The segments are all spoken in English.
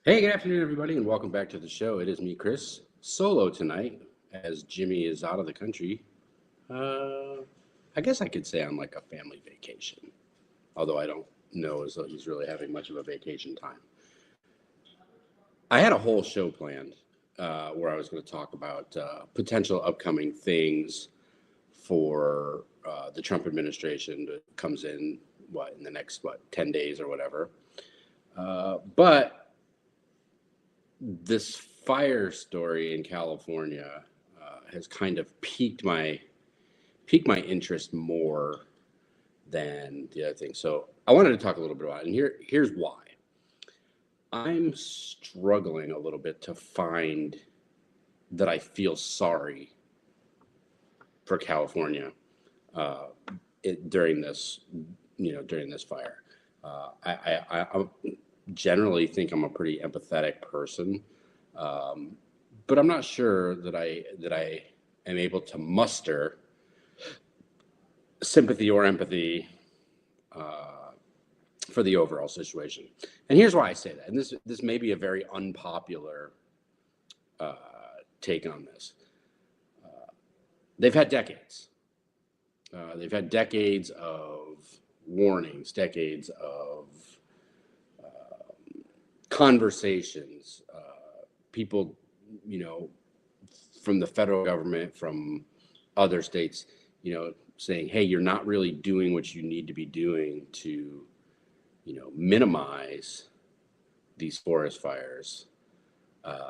Hey, good afternoon, everybody, and welcome back to the show. It is me, Chris, solo tonight, as Jimmy is out of the country. Uh, I guess I could say I'm like a family vacation, although I don't know as though he's really having much of a vacation time. I had a whole show planned where I was going to talk about potential upcoming things for the Trump administration that comes in, in the next, 10 days or whatever. But this fire story in California has kind of piqued my interest more than the other thing. So I wanted to talk a little bit about it, and here's why. I'm struggling a little bit to find that I feel sorry for California uh, during this fire. I generally think I'm a pretty empathetic person, um, but I'm not sure that I am able to muster sympathy or empathy uh, for the overall situation. And here's why I say that. And this may be a very unpopular uh, take on this. They've had decades. They've had decades of warnings, decades of conversations. People, you know, from the federal government, from other states, saying, "Hey, you're not really doing what you need to be doing to, minimize these forest fires.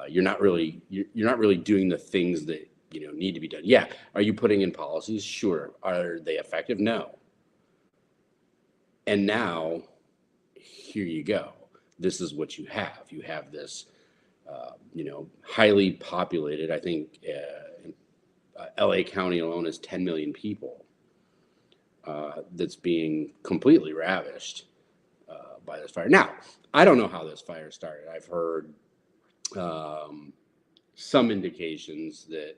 You're not really doing the things that need to be done. Yeah, are you putting in policies? Sure. Are they effective? No. And now, here you go. This is what you have. You have this, highly populated. I think LA County alone is 10 million people. That's being completely ravished by this fire. Now, I don't know how this fire started. I've heard um, some indications that,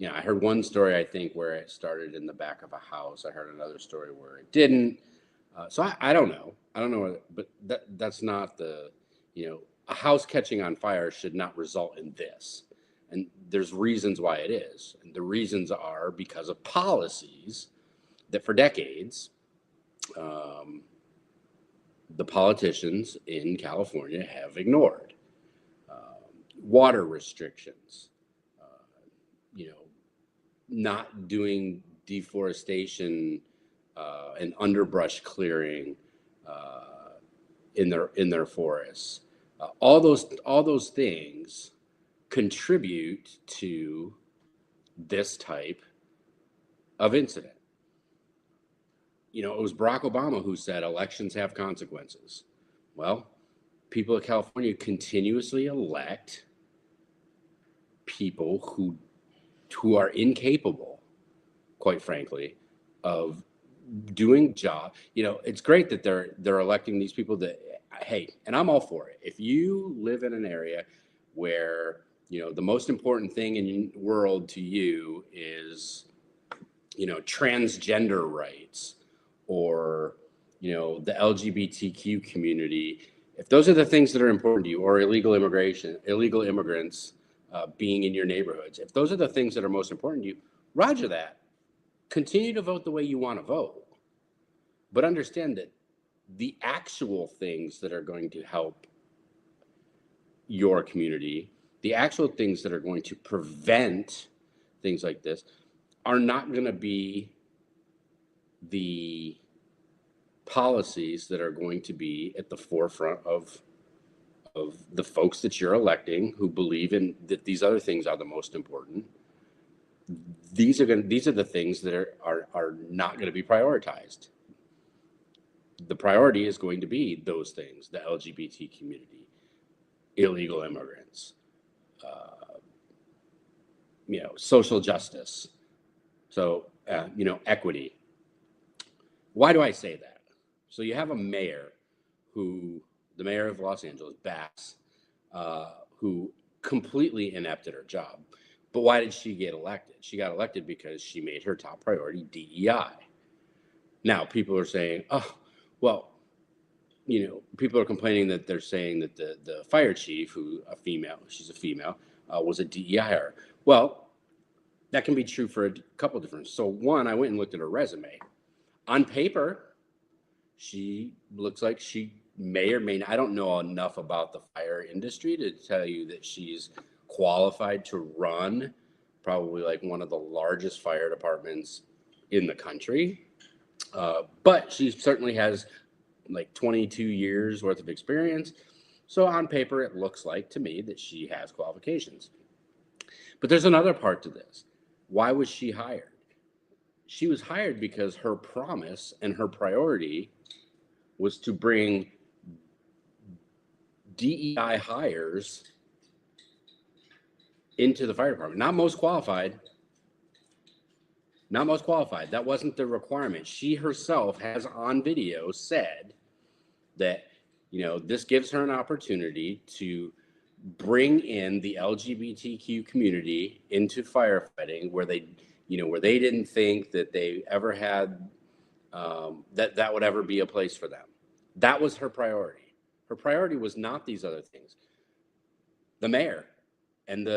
I heard one story, I think, where it started in the back of a house. I heard another story where it didn't. So I don't know. I don't know, but that's not a house catching on fire should not result in this. And there's reasons why it is. And the reasons are because of policies that for decades, um, the politicians in California have ignored. Water restrictions, you know, not doing deforestation and underbrush clearing in their forests. All those things contribute to this type of incident. It was Barack Obama who said elections have consequences. Well, people of California continuously elect people who are incapable, quite frankly, of doing job. It's great that they're electing these people that, hey, and I'm all for it. If you live in an area where the most important thing in the world to you is transgender rights, or the LGBTQ community, if those are the things that are important to you, or illegal immigrants being in your neighborhoods, if those are the things that are most important to you, roger that. Continue to vote the way you want to vote, but understand that the actual things that are going to help your community, the actual things that are going to prevent things like this, are not going to be the policies that are going to be at the forefront of the folks that you're electing, who believe in that these other things are the most important. These are the things that are not going to be prioritized. The priority is going to be those things: the LGBT community, illegal immigrants, uh, social justice. So, equity. Why do I say that? So you have a mayor the mayor of Los Angeles, Bass, who completely inept at her job. But why did she get elected? She got elected because she made her top priority DEI. Now, people are saying, oh, well, people are complaining that they're saying that the fire chief, she's a female, was a DEI hire. Well, that can be true for a couple different. So one, I went and looked at her resume. On paper, she looks like she may or may not. I don't know enough about the fire industry to tell you that she's qualified to run probably like one of the largest fire departments in the country. But she certainly has like 22 years worth of experience. So on paper, it looks like to me that she has qualifications. But there's another part to this. Why was she hired? She was hired because her promise and her priority was to bring DEI hires into the fire department. Not most qualified. Not most qualified. That wasn't the requirement. She herself has on video said that, this gives her an opportunity to bring in the LGBTQ community into firefighting where they didn't think that they ever had, that would ever be a place for them. That was her priority. Her priority was not these other things. The mayor and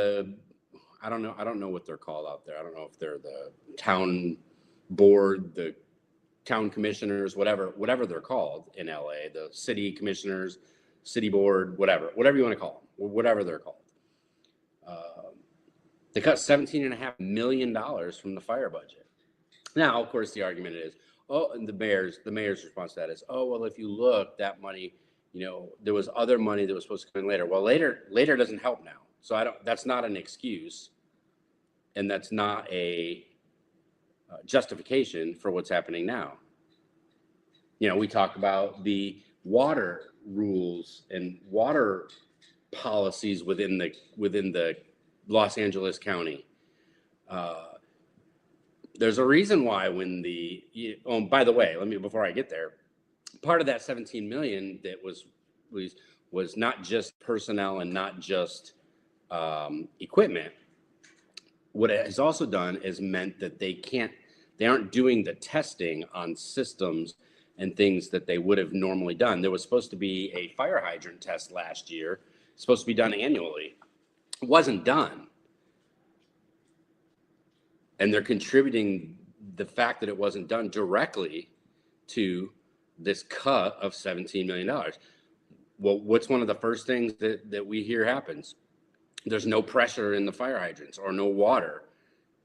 I don't know what they're called out there. I don't know if they're the town board, the town commissioners, whatever they're called in LA, the city commissioners, city board, whatever you want to call them, whatever they're called. They cut $17.5 million from the fire budget. Now, of course, the argument is, and the mayor's response to that is, well, if you look, that money, there was other money that was supposed to come in later. Well, later doesn't help now. So that's not an excuse, and that's not a justification for what's happening now. We talk about the water rules and water policies within the Los Angeles County. There's a reason why by the way, before I get there, part of that 17 million that was not just personnel and not just equipment. What it has also done is meant that they aren't doing the testing on systems and things that they would have normally done. There was supposed to be a fire hydrant test last year, supposed to be done annually. It wasn't done. And they're contributing the fact that it wasn't done directly to this cut of $17 million. Well, what's one of the first things that we hear happens? There's no pressure in the fire hydrants or no water.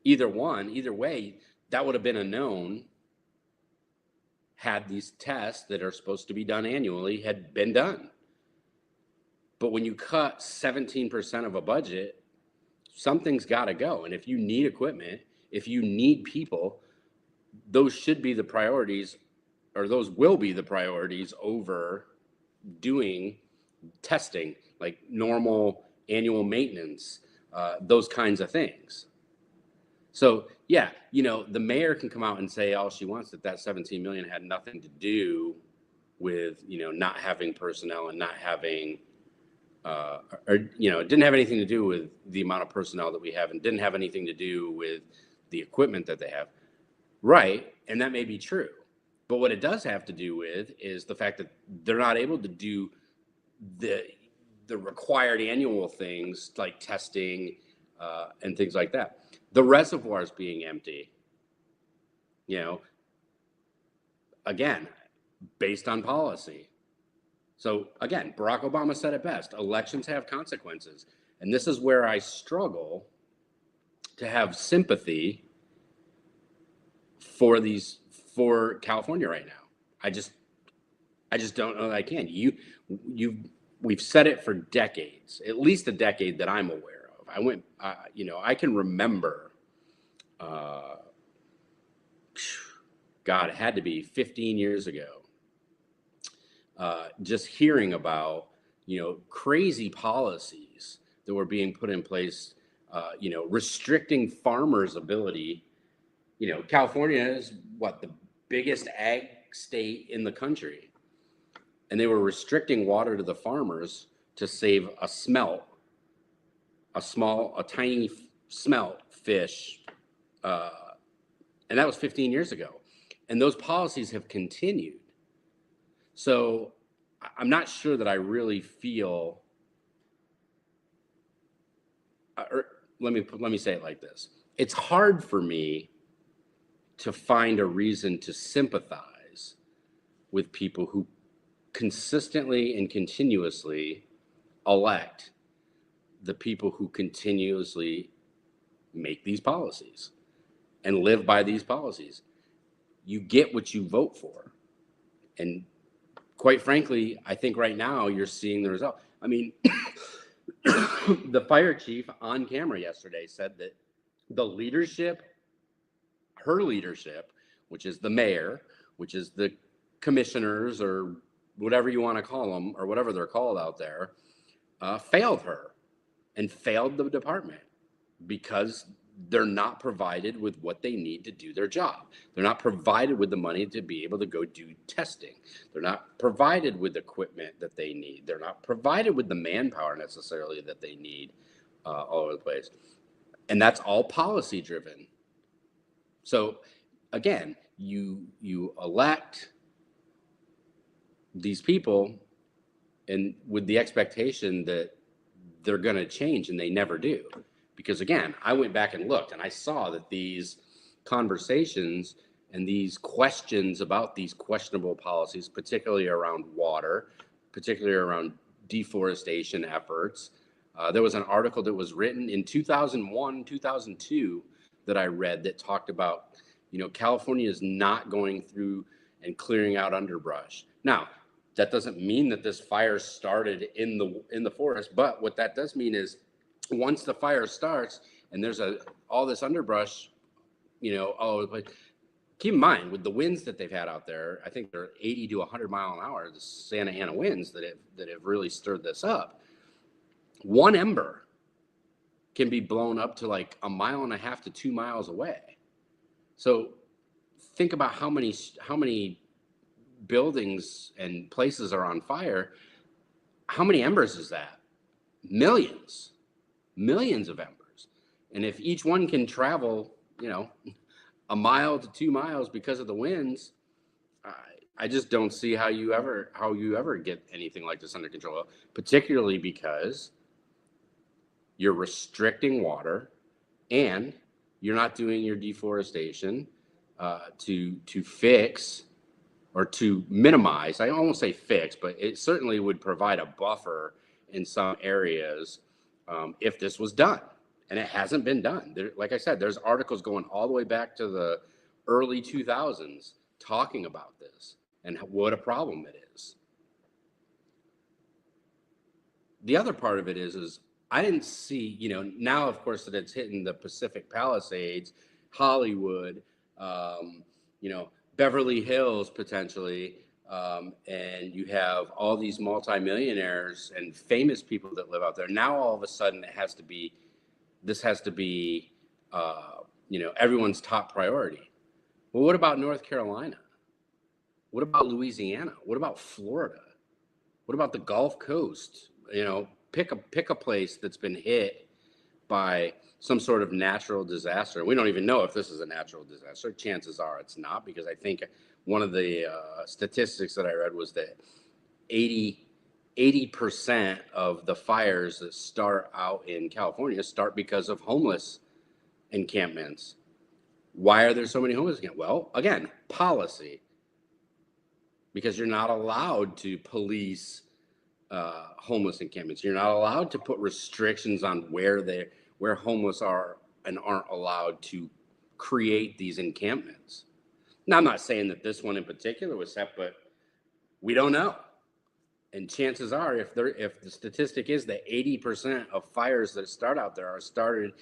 Either way, that would have been a known had these tests that are supposed to be done annually had been done. But when you cut 17% of a budget, something's got to go. And if you need equipment, if you need people, those should be the priorities, or those will be the priorities over doing testing, like normal annual maintenance, those kinds of things. So yeah, the mayor can come out and say all she wants that 17 million had nothing to do with, not having personnel and not having, it didn't have anything to do with the amount of personnel that we have and didn't have anything to do with the equipment that they have. Right. And that may be true. But what it does have to do with is the fact that they're not able to do the required annual things like testing and things like that. The reservoirs being empty, again, based on policy. So again, Barack Obama said it best, elections have consequences. And this is where I struggle to have sympathy for California right now. I just don't know that I can. We've said it for decades, at least a decade that I'm aware of. I can remember, it had to be 15 years ago, just hearing about, crazy policies that were being put in place, restricting farmers' ability. California is the biggest ag state in the country. And they were restricting water to the farmers to save a tiny smelt fish. And that was 15 years ago. And those policies have continued. So I'm not sure that I really feel, or let me say it like this. It's hard for me to find a reason to sympathize with people who consistently and continuously elect the people who continuously make these policies and live by these policies. You get what you vote for. And quite frankly, I think right now you're seeing the result. I mean, the fire chief on camera yesterday said that the leadership, her leadership, which is the mayor, which is the commissioners or whatever you want to call them, or whatever they're called out there, failed her and failed the department because they're not provided with what they need to do their job. They're not provided with the money to be able to go do testing. They're not provided with equipment that they need. They're not provided with the manpower necessarily that they need all over the place. And that's all policy driven. So again, you elect these people and with the expectation that they're going to change, and they never do. Because again, I went back and looked and I saw that these conversations and these questions about these questionable policies, particularly around water, particularly around deforestation efforts, there was an article that was written in 2001, 2002 that I read that talked about, California is not going through and clearing out underbrush. Now, that doesn't mean that this fire started in the forest, but what that does mean is once the fire starts and there's all this underbrush, all over the place. Keep in mind with the winds that they've had out there, I think they're 80 to 100 mile an hour, the Santa Ana winds that have really stirred this up. One ember can be blown up to like 1.5 miles to 2 miles away. So think about how many buildings and places are on fire. How many embers is that? Millions of embers. And if each one can travel, 1 mile to 2 miles because of the winds, I just don't see how you ever get anything like this under control, particularly because you're restricting water and you're not doing your deforestation to fix or to minimize. I won't say fix, but it certainly would provide a buffer in some areas if this was done. And it hasn't been done. Like I said, there's articles going all the way back to the early 2000s talking about this and what a problem it is. The other part of it is I didn't see, now of course that it's hitting the Pacific Palisades, Hollywood, Beverly Hills potentially, and you have all these multimillionaires and famous people that live out there. Now all of a sudden this has to be everyone's top priority. Well, what about North Carolina? What about Louisiana? What about Florida? What about the Gulf Coast? Pick a place that's been hit by some sort of natural disaster. We don't even know if this is a natural disaster. Chances are it's not, because I think one of the statistics that I read was that 80% of the fires that start out in California start because of homeless encampments. Why are there so many homeless encampments? Well, again, policy. Because you're not allowed to police homeless encampments. You're not allowed to put restrictions on where homeless are and aren't allowed to create these encampments. Now, I'm not saying that this one in particular was set, but we don't know. And chances are, if the statistic is that 80% of fires that start out there are started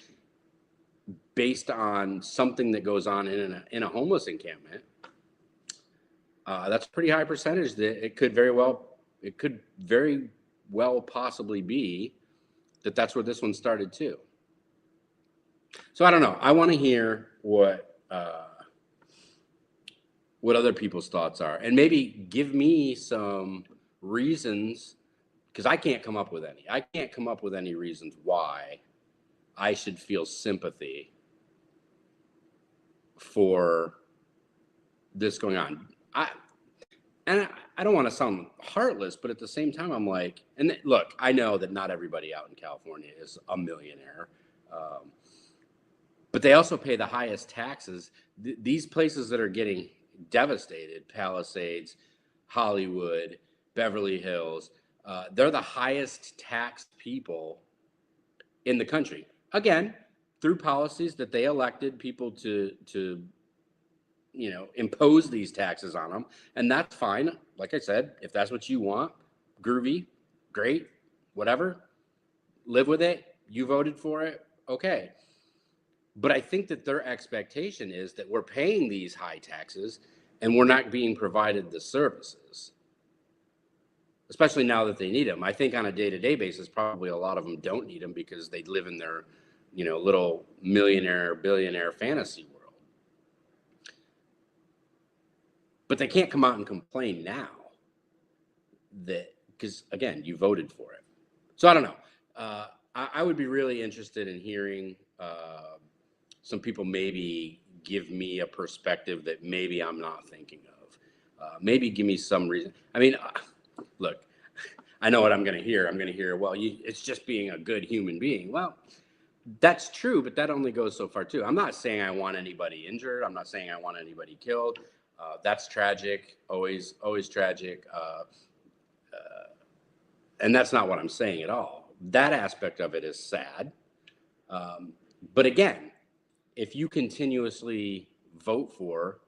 based on something that goes on in a homeless encampment, that's a pretty high percentage that it could very well possibly be that that's where this one started too. So I don't know. I want to hear what other people's thoughts are, and maybe give me some reasons, because I can't come up with any. I can't come up with any reasons why I should feel sympathy for this going on. and I don't want to sound heartless, but at the same time, I'm like, and look, I know that not everybody out in California is a millionaire, um, but they also pay the highest taxes. These places that are getting devastated, Palisades, Hollywood, Beverly Hills, they're the highest taxed people in the country. Again, through policies that they elected people to impose these taxes on them, and that's fine. Like I said, if that's what you want, groovy, great, whatever, live with it. You voted for it, okay. But I think that their expectation is that we're paying these high taxes and we're not being provided the services, especially now that they need them. I think on a day-to-day basis, probably a lot of them don't need them because they live in their, little millionaire, billionaire fantasy world. But they can't come out and complain now that, because again, you voted for it. So I don't know. I would be really interested in hearing some people maybe give me a perspective that maybe I'm not thinking of. Maybe give me some reason. I mean, look, I know what I'm going to hear. I'm going to hear, well, it's just being a good human being. Well, that's true, but that only goes so far too. I'm not saying I want anybody injured. I'm not saying I want anybody killed. That's tragic, always tragic. And that's not what I'm saying at all. That aspect of it is sad. But again, if you continuously vote for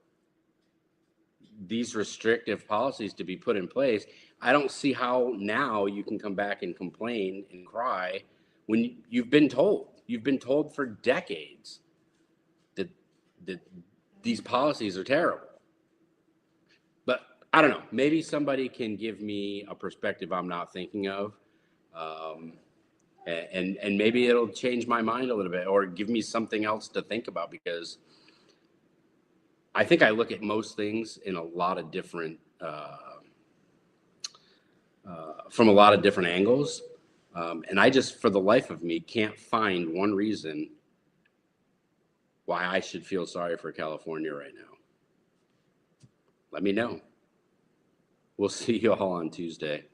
these restrictive policies to be put in place, I don't see how now you can come back and complain and cry when you've been told for decades that that these policies are terrible. But I don't know. Maybe somebody can give me a perspective I'm not thinking of, um, and maybe it'll change my mind a little bit, or give me something else to think about, because I think I look at most things in a lot of different from a lot of different angles, and I just, for the life of me, can't find one reason why I should feel sorry for California right now. Let me know. We'll see you all on Tuesday.